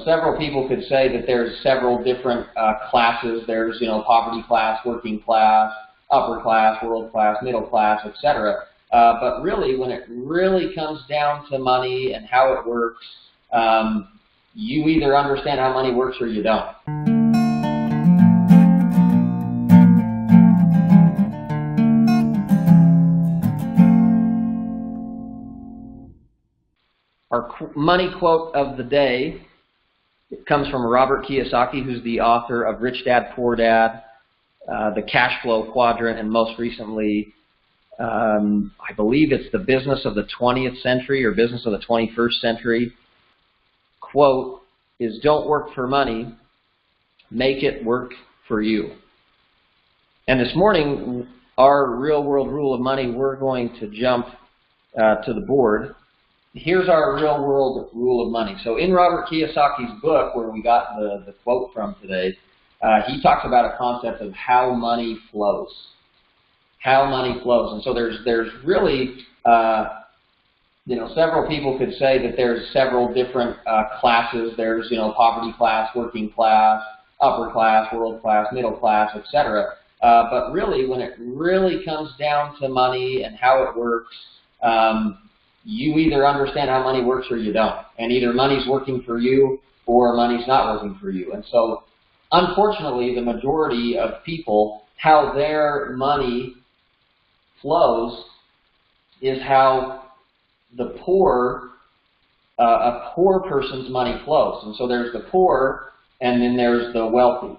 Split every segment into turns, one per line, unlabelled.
several people could say that there's several different classes. There's, poverty class, working class, upper class, world class, middle class, etc. But really, when it really comes down to money and how it works, you either understand how money works or you don't. Our money quote of the day, it comes from Robert Kiyosaki, who's the author of Rich Dad, Poor Dad, The Cash Flow Quadrant, and most recently, I believe it's The Business of the 20th Century or Business of the 21st Century. Quote is, "Don't work for money, make it work for you." And this morning, our real world rule of money, we're going to jump to the board. Here's our real world rule of money. So in Robert Kiyosaki's book, where we got the quote from today, he talks about a concept of how money flows. How money flows. And so there's really, several people could say that there's several different classes. There's, poverty class, working class, upper class, world class, middle class, etc. But really, when it really comes down to money and how it works, you either understand how money works or you don't. And either money's working for you or money's not working for you. And so, unfortunately, the majority of people, how their money flows is how the poor, a poor person's money flows. And so there's the poor and then there's the wealthy.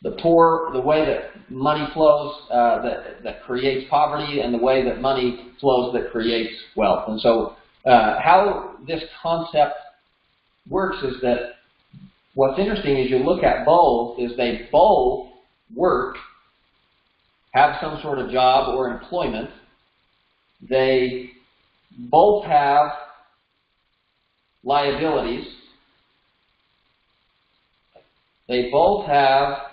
The poor, the way that money flows that creates poverty, and the way that money flows that creates wealth. And so how this concept works is that what's interesting is you look at both, is they both work, have some sort of job or employment. They both have liabilities. They both have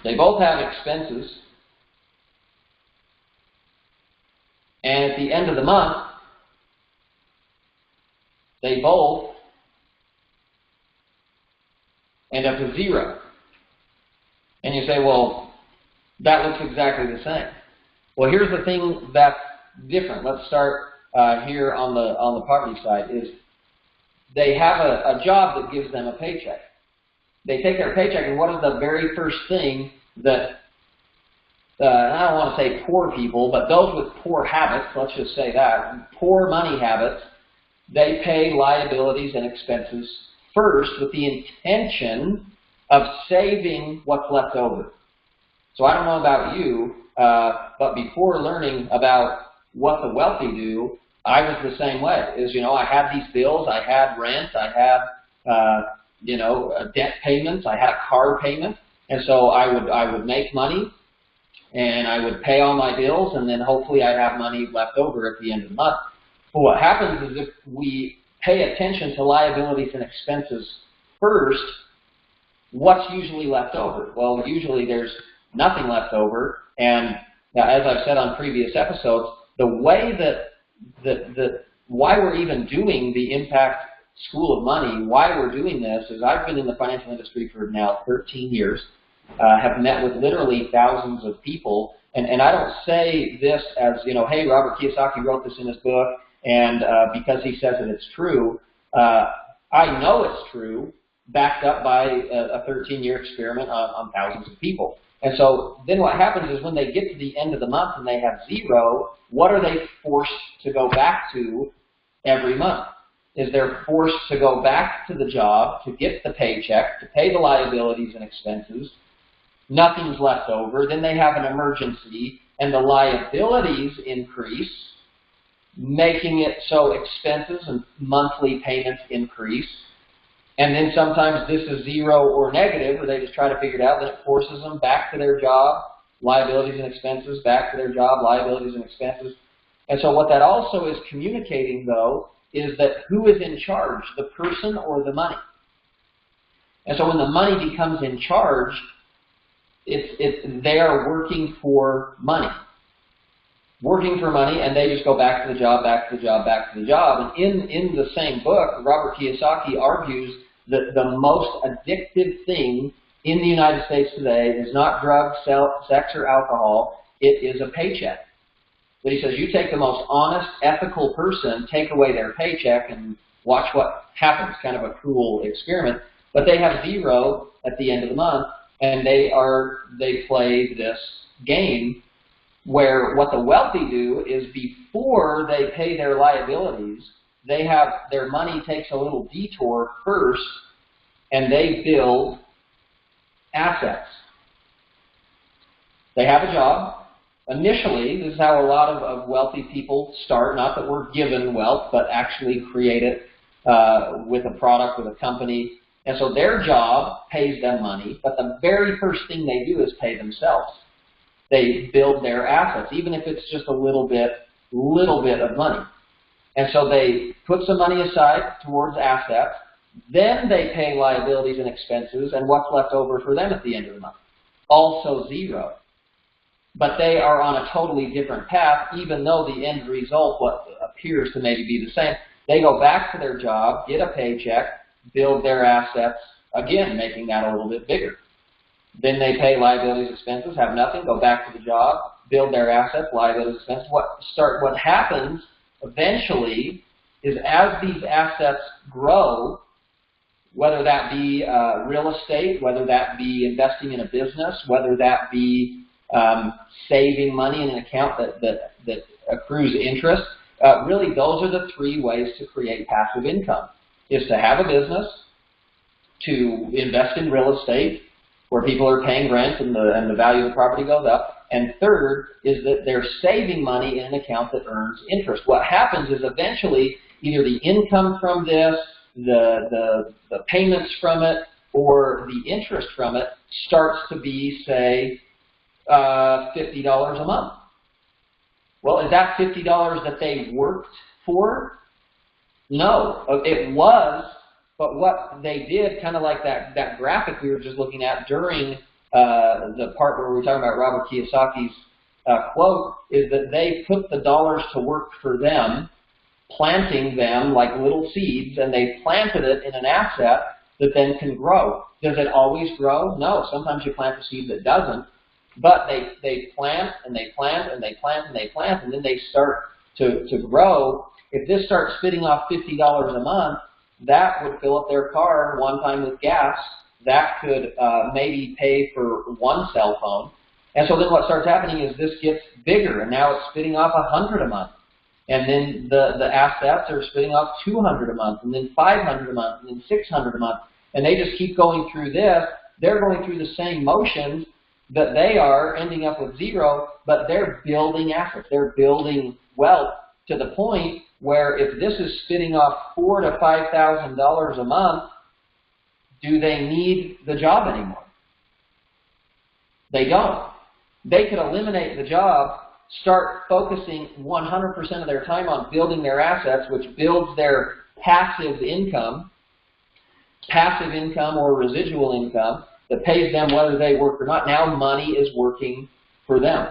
They both have expenses, and at the end of the month, they both end up with zero. And you say, well, that looks exactly the same. Well, here's the thing that's different. Let's start here on the poverty side. Is they have a job that gives them a paycheck. They take their paycheck, and what is the very first thing that, I don't want to say poor people, but those with poor habits, let's just say that, poor money habits, they pay liabilities and expenses first with the intention of saving what's left over. So I don't know about you, but before learning about what the wealthy do, I was the same way. I had these bills, I had rent, I had debt payments, I had a car payment, and so I would make money, and I would pay all my bills, and then hopefully I'd have money left over at the end of the month. But what happens is if we pay attention to liabilities and expenses first, what's usually left over? Well, usually there's nothing left over, and as I've said on previous episodes, the way that why we're even doing the Impact School of Money, why we're doing this is I've been in the financial industry for now 13 years, have met with literally thousands of people, and I don't say this as, hey, Robert Kiyosaki wrote this in his book, and because he says that it's true. I know it's true, backed up by a 13-year experiment on thousands of people. And so then what happens is when they get to the end of the month and they have zero, what are they forced to go back to every month? Is they're forced to go back to the job to get the paycheck, to pay the liabilities and expenses. Nothing's left over. Then they have an emergency, and the liabilities increase, making it so expenses and monthly payments increase. And then sometimes this is zero or negative, or they just try to figure it out. Then it forces them back to their job, liabilities and expenses, back to their job, liabilities and expenses. And so what that also is communicating, though, is that who is in charge, the person or the money? And so when the money becomes in charge, they are working for money. working for money, and they just go back to the job, back to the job, back to the job. And in the same book, Robert Kiyosaki argues that the most addictive thing in the United States today is not drugs, sex, or alcohol. It is a paycheck. But he says, you take the most honest, ethical person, take away their paycheck, and watch what happens. Kind of a cruel experiment. But they have zero at the end of the month, and they play this game where what the wealthy do is before they pay their liabilities, they have their money takes a little detour first, and they build assets. They have a job. Initially, this is how a lot of wealthy people start. Not that we're given wealth, but actually create it with a product, with a company. And so their job pays them money, but the very first thing they do is pay themselves. They build their assets, even if it's just a little bit of money. And so they put some money aside towards assets, then they pay liabilities and expenses, and what's left over for them at the end of the month? Also zero. But they are on a totally different path, even though the end result, what appears to maybe be the same. They go back to their job, get a paycheck, build their assets, again, making that a little bit bigger. Then they pay liabilities, expenses, have nothing, go back to the job, build their assets, liabilities, expenses. What happens eventually is as these assets grow, whether that be real estate, whether that be investing in a business, whether that be saving money in an account that accrues interest, really those are the three ways to create passive income. Is to have a business, to invest in real estate, where people are paying rent and the value of the property goes up. And third is that they're saving money in an account that earns interest. What happens is eventually either the income from this, the payments from it, or the interest from it starts to be, say, $50 a month. Well, is that $50 that they worked for? No, it was, but what they did, kind of like that graphic we were just looking at during the part where we were talking about Robert Kiyosaki's quote, is that they put the dollars to work for them, planting them like little seeds, and they planted it in an asset that then can grow. Does it always grow? No, sometimes you plant a seed that doesn't, but they plant and they plant and they plant and they plant, and then they start to grow. If this starts spitting off $50 a month, that would fill up their car one time with gas. That could maybe pay for one cell phone. And so then what starts happening is this gets bigger, and now it's spitting off $100 a month. And then the assets are spitting off $200 a month, and then $500 a month, and then $600 a month. And they just keep going through this. They're going through the same motions that they are, ending up with zero, but they're building assets. They're building wealth to the point where if this is spitting off $4,000 to $5,000 a month, do they need the job anymore? They don't. They could eliminate the job, start focusing 100% of their time on building their assets, which builds their passive income or residual income that pays them whether they work or not. Now money is working for them.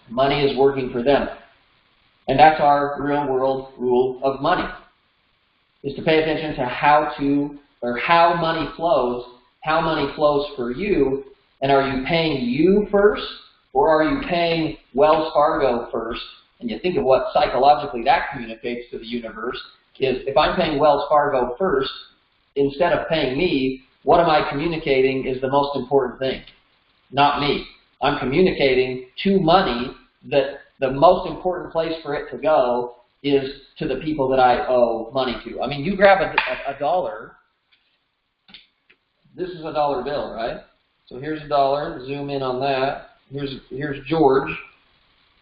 Money is working for them. And that's our real world rule of money, is to pay attention to how money flows for you, and are you paying you first, or are you paying Wells Fargo first? And you think of what psychologically that communicates to the universe, is if I'm paying Wells Fargo first, instead of paying me, what am I communicating is the most important thing? Not me. I'm communicating to money that the most important place for it to go is to the people that I owe money to. I mean, you grab a dollar. This is a dollar bill, right? So here's a dollar. Zoom in on that. Here's George.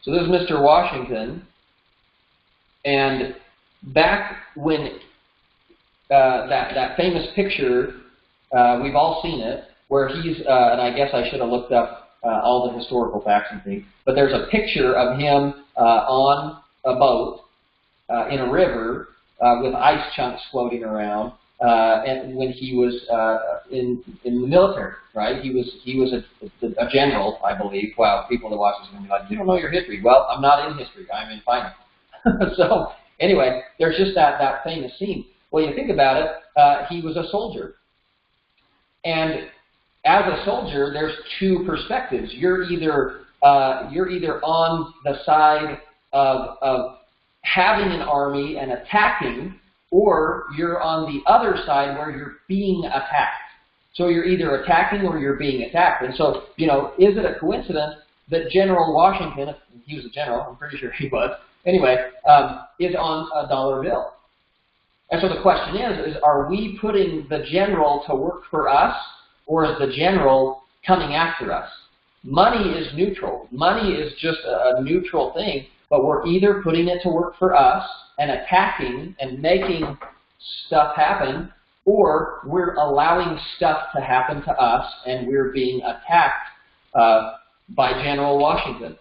So this is Mr. Washington. And back when that famous picture, we've all seen it, where he's, and I guess I should have looked up all the historical facts and things, but there's a picture of him on a boat in a river with ice chunks floating around, and when he was in the military, right? He was a general, I believe. Wow, people that watch this are going to be like, you don't know your history. Well, I'm not in history. I'm in finance. So anyway, there's just that famous scene. Well, you think about it, he was a soldier. And as a soldier, there's two perspectives. You're either on the side of having an army and attacking, or you're on the other side where you're being attacked. So you're either attacking or you're being attacked. And so, you know, is it a coincidence that General Washington, if he was a general, I'm pretty sure he was, anyway, is on a dollar bill? And so the question is are we putting the general to work for us, or is the general coming after us? Money is neutral. Money is just a neutral thing, but we're either putting it to work for us and attacking and making stuff happen, or we're allowing stuff to happen to us and we're being attacked by General Washington.